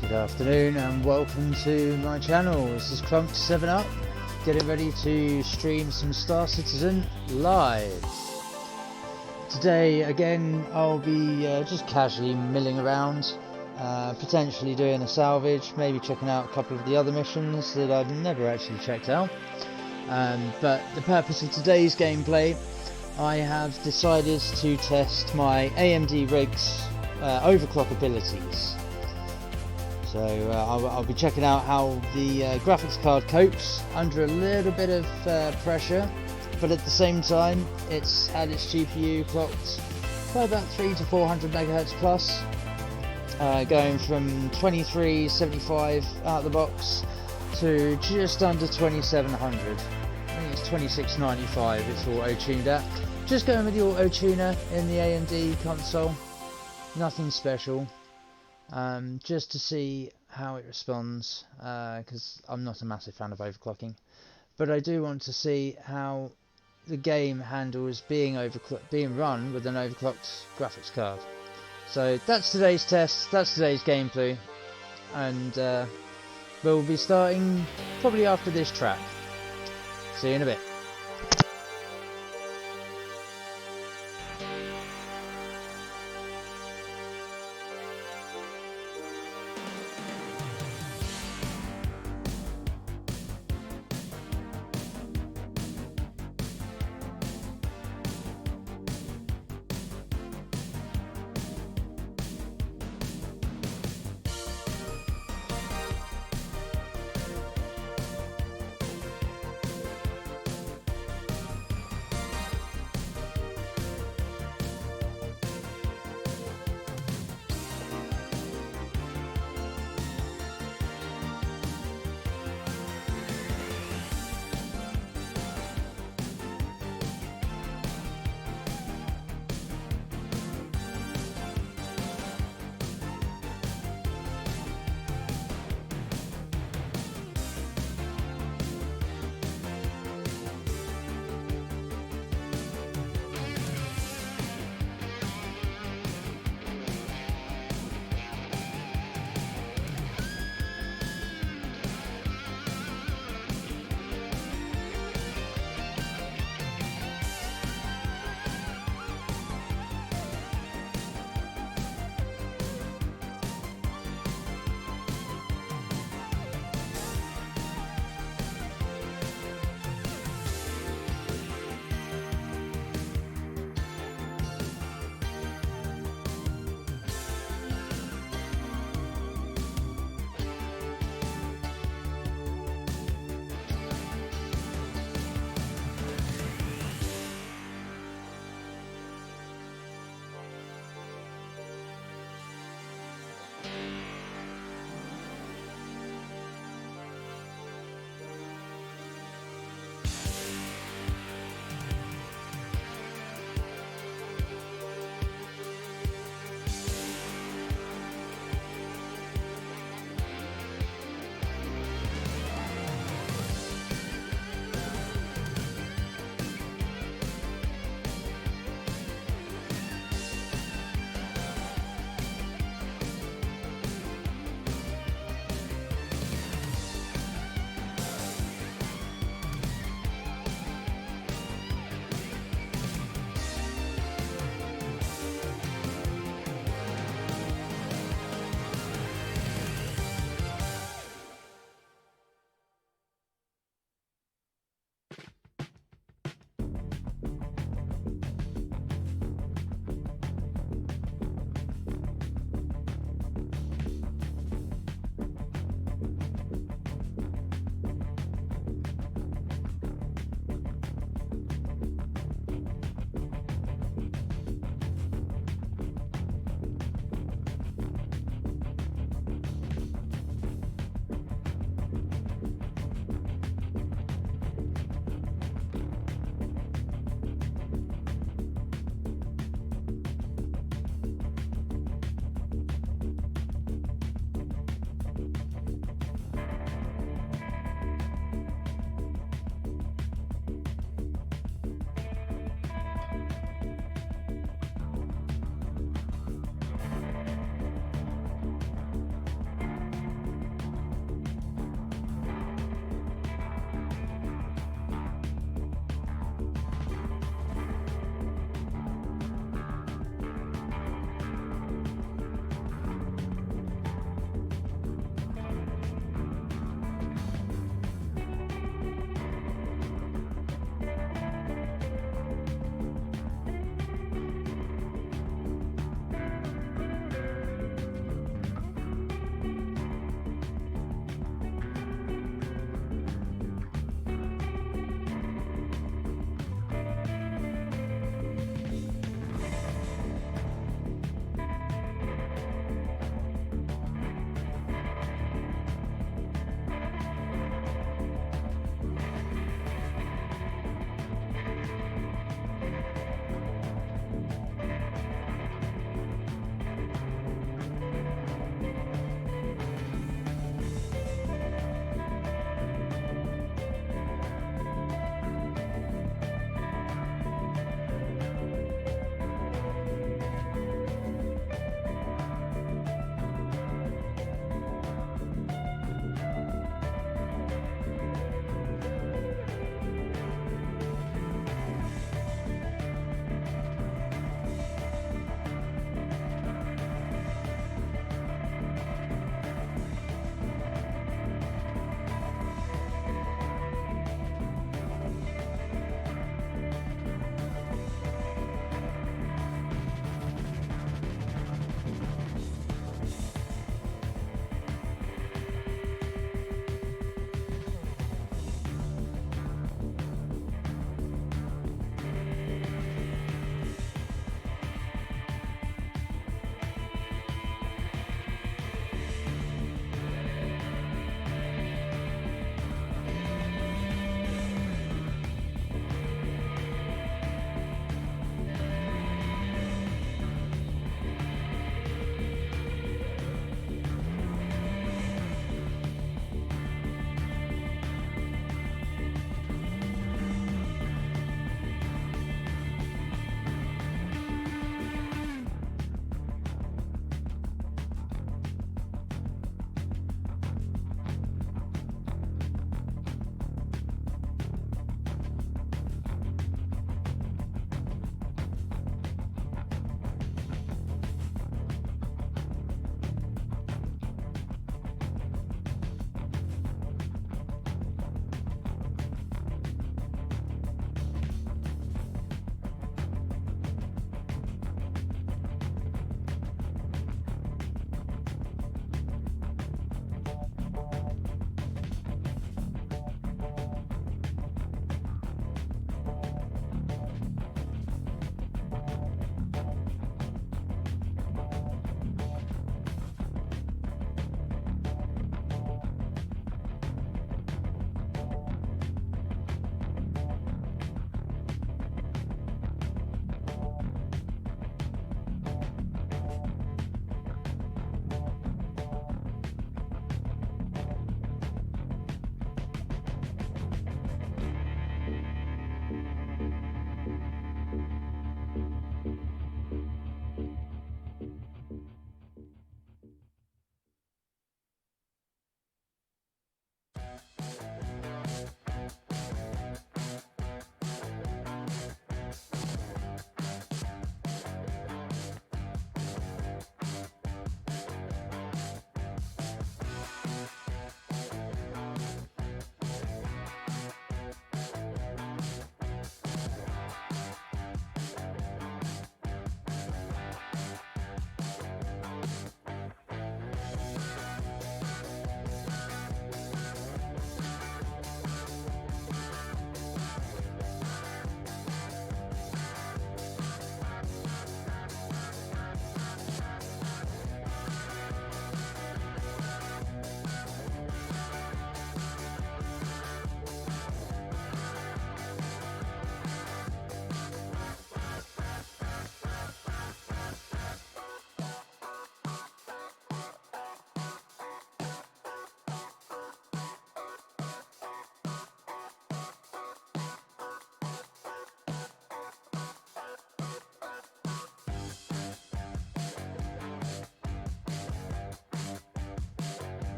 Good afternoon and welcome to my channel. This is Crunk7up, getting ready to stream some Star Citizen live. Today again I'll be just casually milling around, potentially doing a salvage, maybe checking out a couple of the other missions that I've never actually checked out. But the purpose of today's gameplay, I have decided to test my AMD rig's overclock abilities. So I'll be checking out how the graphics card copes under a little bit of pressure, but at the same time it's had its GPU clocked by about 300 to 400 megahertz plus, going from 2375 out of the box to just under 2700. I think it's 2695 it's auto-tuned at. Just going with the auto-tuner in the AMD console, nothing special. Just to see how it responds, because I'm not a massive fan of overclocking, but I do want to see how the game handles being run with an overclocked graphics card. So that's today's test, that's today's gameplay, and we'll be starting probably after this track. See you in a bit.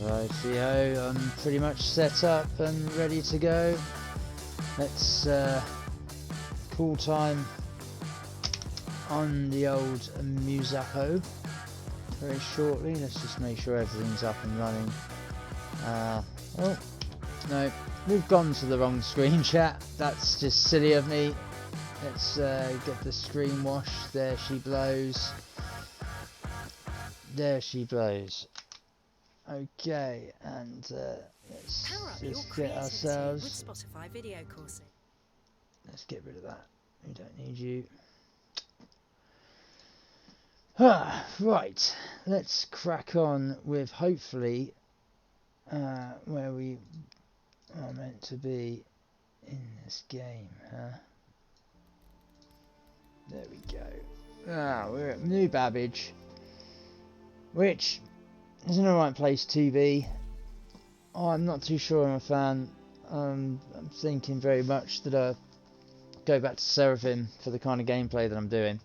Rightio, I'm pretty much set up and ready to go. Let's call time on the old Musako very shortly. Let's just make sure everything's up and running. Oh no, we've gone to the wrong screen, chat. That's just silly of me. Let's get the screen washed. There she blows. There she blows. Okay, and let's just get ourselves. With Spotify video coursing. Let's get rid of that. We don't need you. Right, let's crack on with hopefully where we are meant to be in this game, huh? There we go. We're at New Babbage, which is an alright place to be. I'm not too sure I'm a fan. I'm thinking very much that I go back to Seraphim for the kind of gameplay that I'm doing.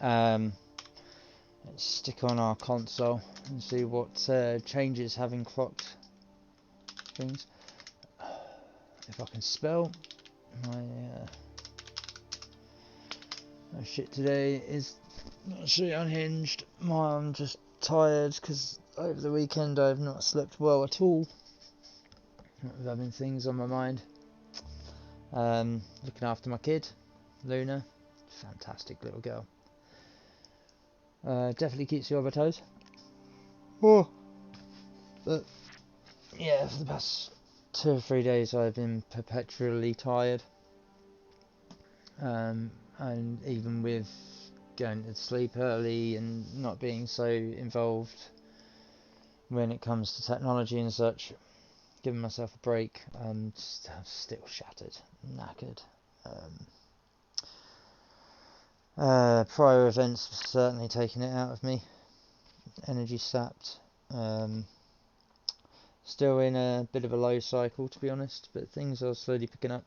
Let's stick on our console and see what changes having clocked things. If I can spell. My shit today is actually unhinged. I'm just tired because over the weekend I've not slept well at all. I've having things on my mind. Looking after my kid, Luna, fantastic little girl. Definitely keeps you on my toes. Oh, but yeah, for the past 2 or 3 days I've been perpetually tired. And even with going to sleep early and not being so involved when it comes to technology and such, giving myself a break, I'm still shattered, knackered. Prior events have certainly taken it out of me, energy sapped. Still in a bit of a low cycle, to be honest, but things are slowly picking up.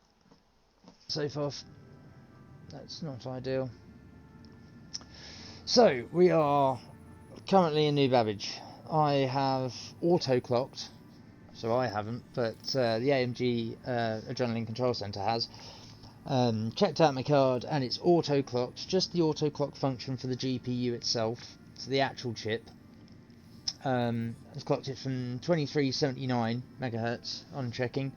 So far, that's not ideal. So, we are currently in New Babbage. I have auto-clocked, so I haven't, but the AMG Adrenaline Control Center has. Checked out my card and it's auto-clocked, just the auto-clock function for the GPU itself, so the actual chip. I've clocked it from 2379 megahertz on checking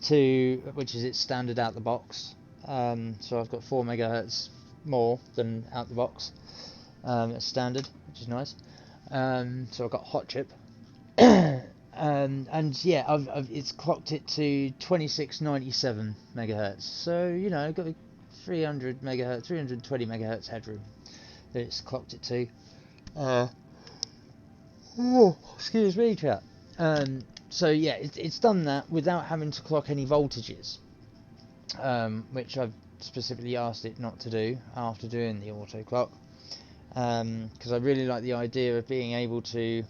to, which is its standard out the box. So I've got 4 megahertz more than out the box. It's standard, which is nice. So I've got hot chip. And yeah, it's clocked it to 2697 megahertz. So you know, I've got 300 megahertz, 320 megahertz headroom that it's clocked it to. Excuse me, chat. So yeah, it's done that without having to clock any voltages, which I've specifically asked it not to do after doing the auto clock, because I really like the idea of being able to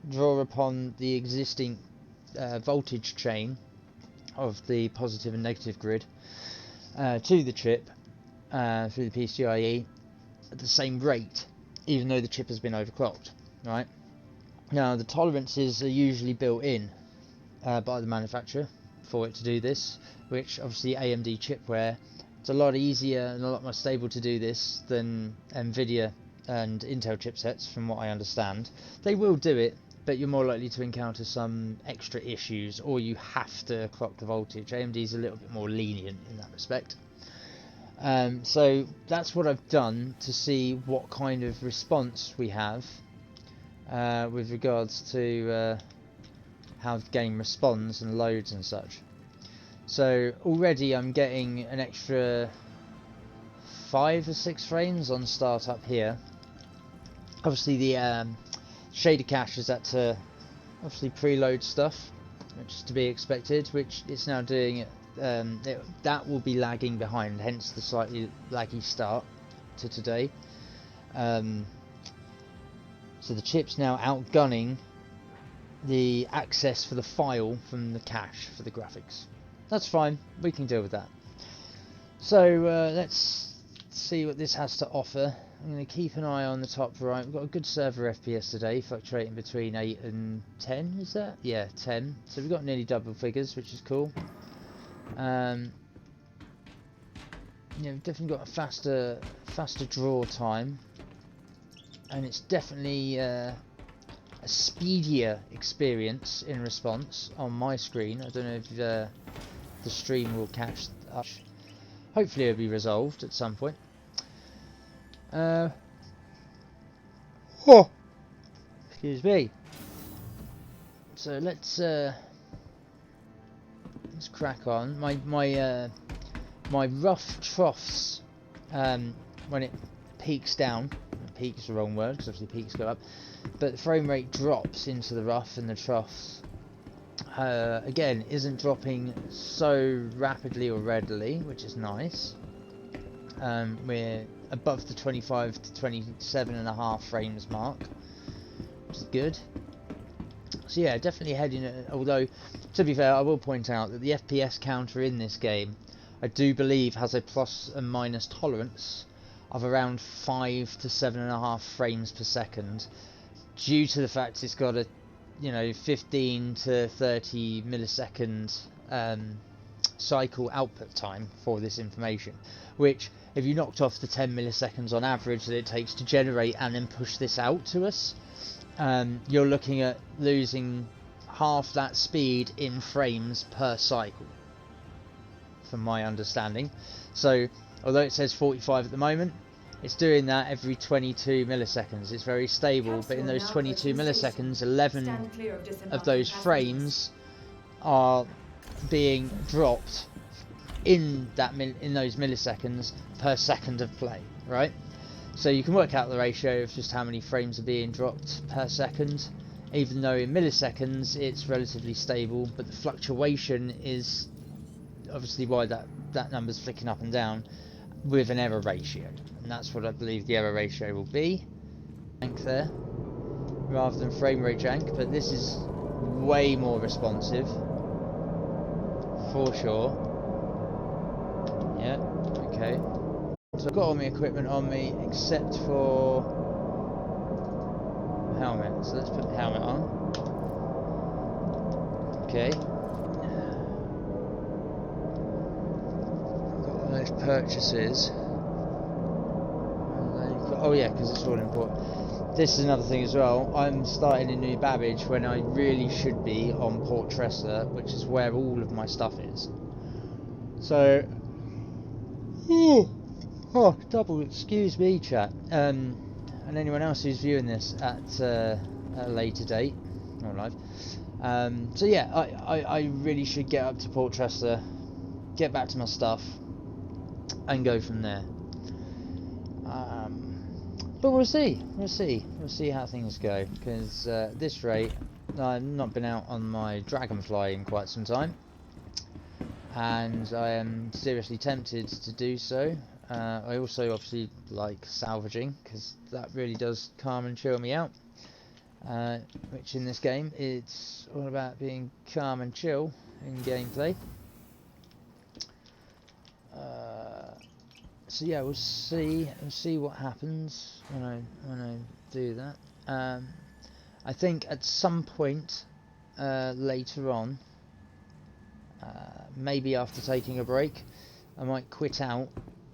draw upon the existing voltage chain of the positive and negative grid to the chip through the PCIe at the same rate, even though the chip has been overclocked. Right now, the tolerances are usually built in by the manufacturer for it to do this, which obviously AMD chipware, it's a lot easier and a lot more stable to do this than Nvidia and Intel chipsets, from what I understand. They will do it, but you're more likely to encounter some extra issues, or you have to clock the voltage. AMD is a little bit more lenient in that respect. So that's what I've done to see what kind of response we have with regards to how the game responds and loads and such. So already I'm getting an extra 5 or 6 frames on startup here. Obviously the shader cache is at to obviously preload stuff, which is to be expected, which it's now doing. That will be lagging behind, hence the slightly laggy start to today. So the chip's now outgunning the access for the file from the cache for the graphics. That's fine, we can deal with that. So let's see what this has to offer. I'm going to keep an eye on the top right. We've got a good server FPS today, fluctuating between 8 and 10, is that? Yeah, 10. So we've got nearly double figures, which is cool. Yeah, we've definitely got a faster draw time. And it's definitely a speedier experience in response on my screen. I don't know if the stream will catch up. Hopefully it'll be resolved at some point. Excuse me. So let's crack on. My rough troughs, when it peaks down. Peak's the wrong word because obviously peaks go up, but the frame rate drops into the rough and the troughs. Again, isn't dropping so rapidly or readily, which is nice. We're above the 25 to 27.5 frames mark, which is good. So yeah, definitely heading. Although, to be fair, I will point out that the FPS counter in this game, I do believe, has a plus and minus tolerance of around 5 to 7.5 frames per second, due to the fact it's got a 15 to 30 millisecond cycle output time for this information, which, if you knocked off the 10 milliseconds on average that it takes to generate and then push this out to us, you're looking at losing half that speed in frames per cycle, from my understanding. So although it says 45 at the moment, it's doing that every 22 milliseconds. It's very stable, but in those 22 milliseconds, 11 of those frames are being dropped in those milliseconds per second of play, right? So you can work out the ratio of just how many frames are being dropped per second, even though in milliseconds it's relatively stable, but the fluctuation is obviously why that number's flicking up and down with an error ratio, and that's what I believe the error ratio will be. Jank there, rather than frame rate jank, but this is way more responsive, for sure. Yeah, okay. So I've got all my equipment on me except for helmet, so let's put the helmet on. Okay. Got all those purchases. Oh yeah, because it's all important. This is another thing as well. I'm starting in New Babbage when I really should be on Port Tressa, which is where all of my stuff is. So, double excuse me, chat. And anyone else who's viewing this at a later date or live. So yeah, I really should get up to Port Tressa, get back to my stuff, and go from there. But we'll see how things go, because at this rate, I've not been out on my Dragonfly in quite some time, and I am seriously tempted to do so. I also obviously like salvaging, because that really does calm and chill me out, which in this game, it's all about being calm and chill in gameplay. So yeah, we'll see what happens when I do that. I think at some point later on, maybe after taking a break, I might quit out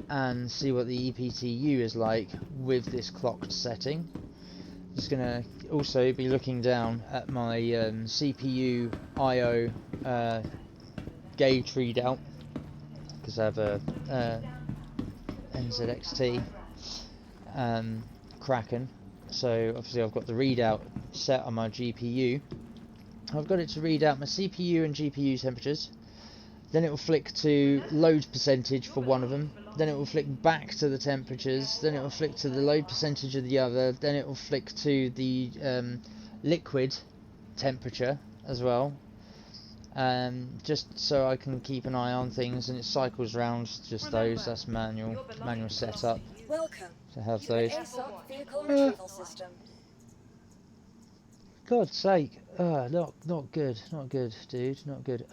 and see what the EPTU is like with this clocked setting. Just gonna also be looking down at my CPU I/O gauge readout, because I have a NZXT Kraken, so obviously I've got the readout set on my GPU. I've got it to read out my CPU and GPU temperatures, then it will flick to load percentage for one of them, then it will flick back to the temperatures, then it will flick to the load percentage of the other, then it will flick to the liquid temperature as well. Just so I can keep an eye on things, and it cycles round just those. That's manual setup. Welcome to have to those. the ASOC vehicle retrieval system. God's sake, not good, dude, not good.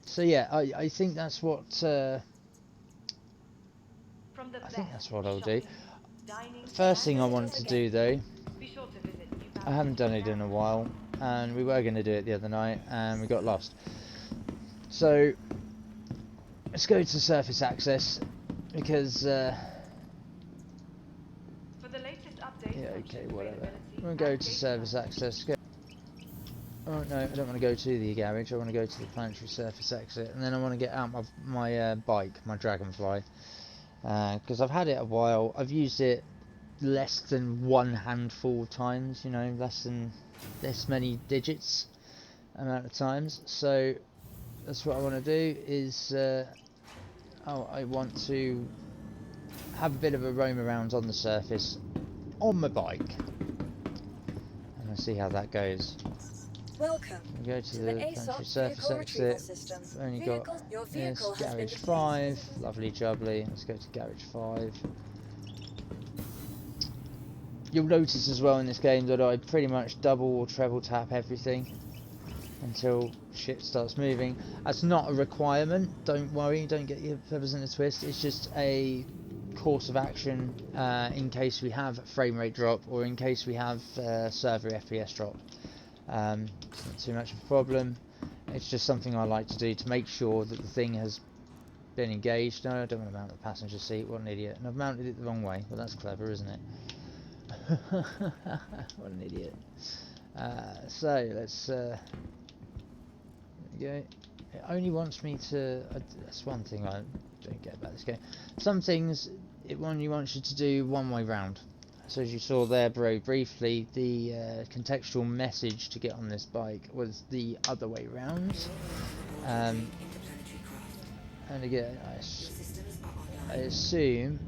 So yeah, I think that's what I'll do. First thing I wanted to do though, I haven't done it in a while, and we were going to do it the other night, and we got lost. So let's go to surface access, because yeah, okay, whatever. We'll go to surface access. Go. Oh no, I don't want to go to the garage. I want to go to the planetary surface exit, and then I want to get out my bike, my Dragonfly, because I've had it a while. I've used it less than one handful of times, you know, less than this many digits amount of times. So that's what I want to do. Is I want to have a bit of a roam around on the surface on my bike, and I'll see how that goes. Welcome We go to to the the planetary ASOP surface Vehicle Retrieval exit. System. We've only got Your this vehicle has been garage 5, lovely jubbly. Let's go to garage 5. You'll notice as well in this game that I pretty much double or treble tap everything until shit starts moving. That's not a requirement, don't worry, don't get your feathers in a twist. It's just a course of action in case we have frame rate drop, or in case we have server FPS drop. It's not too much of a problem. It's just something I like to do to make sure that the thing has been engaged. No, I don't want to mount the passenger seat, what an idiot. And I've mounted it the wrong way. Well, that's clever, isn't it? What an idiot. So let's there we go. It only wants me to that's one thing I don't get about this game. Some things it only wants you to do one way round. So as you saw there very briefly, the contextual message to get on this bike was the other way round. And again, I assume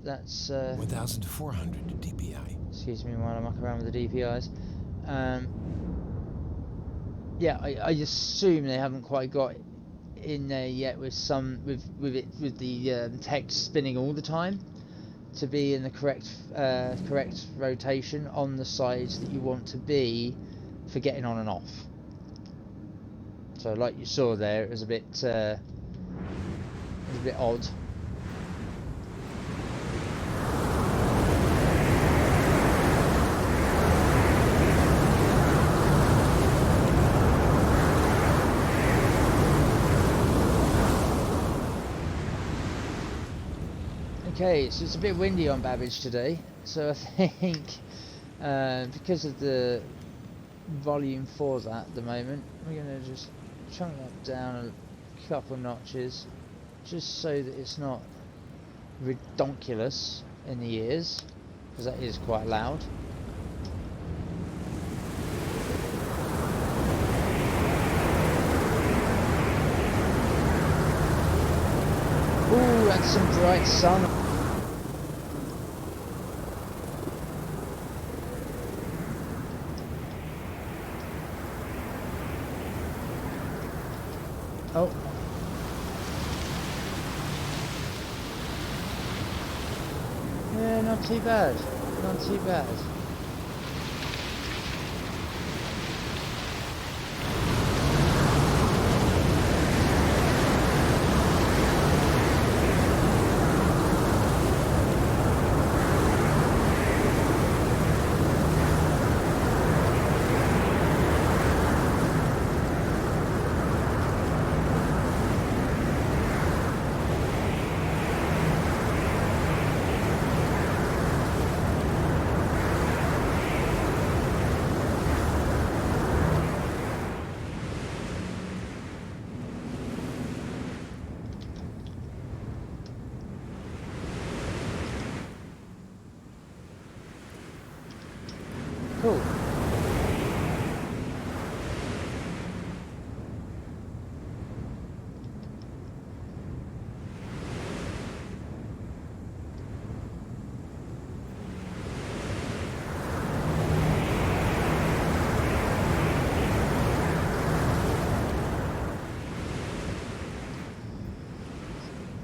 that's 1,400 DPI. excuse me while I muck around with the DPIs. Yeah, I assume they haven't quite got in there yet with the text spinning all the time to be in the correct rotation on the sides that you want to be for getting on and off. So like you saw there, it was a bit odd. Okay, so it's a bit windy on Babbage today, so I think because of the volume for that at the moment, we're going to just chunk that down a couple notches, just so that it's not redonkulous in the ears, because that is quite loud. Ooh, that's some bright sun. Oh. Yeah, not too bad. Not too bad. Cool.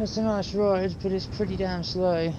It's a nice ride, but it's pretty damn slow.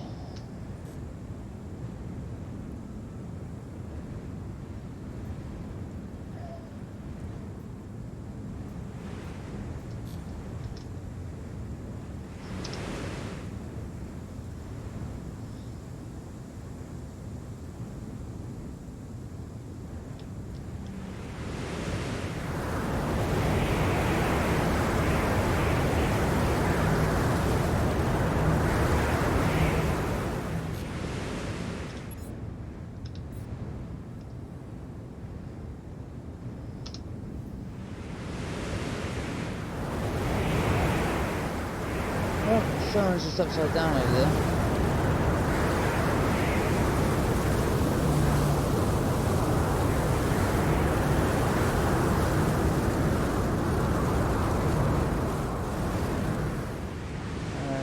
Someone's just upside down over there.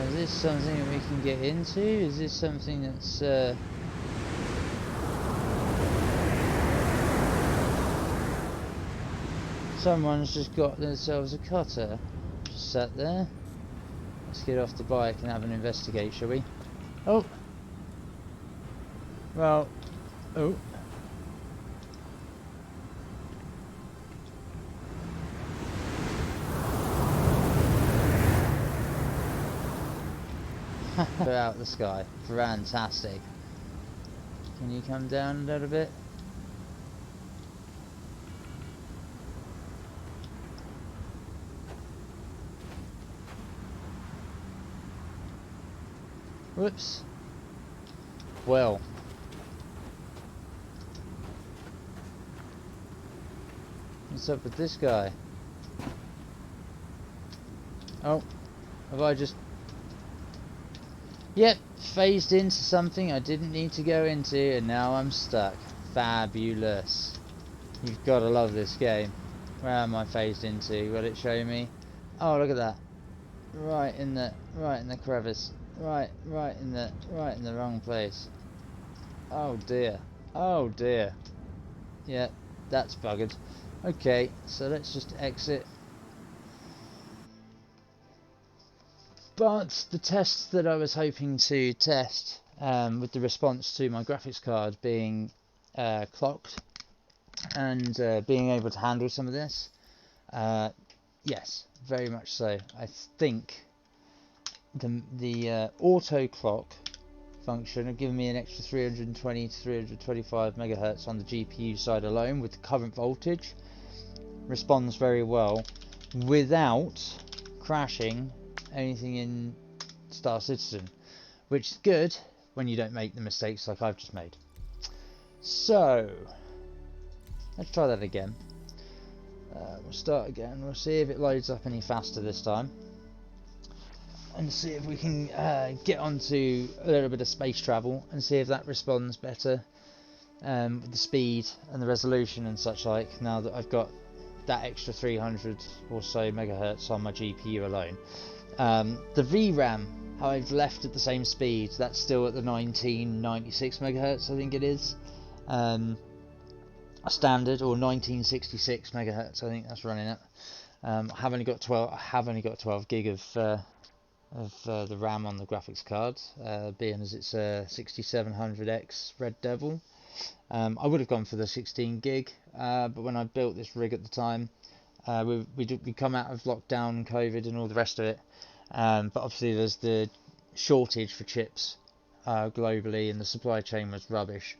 Is this something that we can get into? Is this something that's someone's just got themselves a cutter just sat there. Let's get off the bike and have an investigate, shall we? Oh! Well, oh. They're out the sky. Fantastic. Can you come down a little bit? Whoops. Well. What's up with this guy? Oh. Have I just... Yep. Phased into something I didn't need to go into and now I'm stuck. Fabulous. You've got to love this game. Where am I phased into? Will it show me? Oh, look at that. Right in the crevice. Right in the wrong place. Oh dear. Oh dear. Yeah, that's buggered. Okay, so let's just exit. But the tests that I was hoping to test, with the response to my graphics card being clocked and being able to handle some of this, yes, very much so. I think the auto clock function have given me an extra 320 to 325 megahertz on the GPU side alone with the current voltage. Responds very well without crashing anything in Star Citizen, which is good when you don't make the mistakes like I've just made. So let's try that again. We'll start again. We'll see if it loads up any faster this time, and see if we can get onto a little bit of space travel and see if that responds better with the speed and the resolution and such like, now that I've got that extra 300 or so megahertz on my GPU alone. The VRAM, how I've left at the same speed, that's still at the 1996 megahertz, I think it is. A standard, or 1966 megahertz, I think that's running at. I have only got 12 gig of the RAM on the graphics card, being as it's a 6700X Red Devil. I would have gone for the 16 gig, but when I built this rig at the time, we come out of lockdown, COVID and all the rest of it, but obviously there's the shortage for chips globally, and the supply chain was rubbish.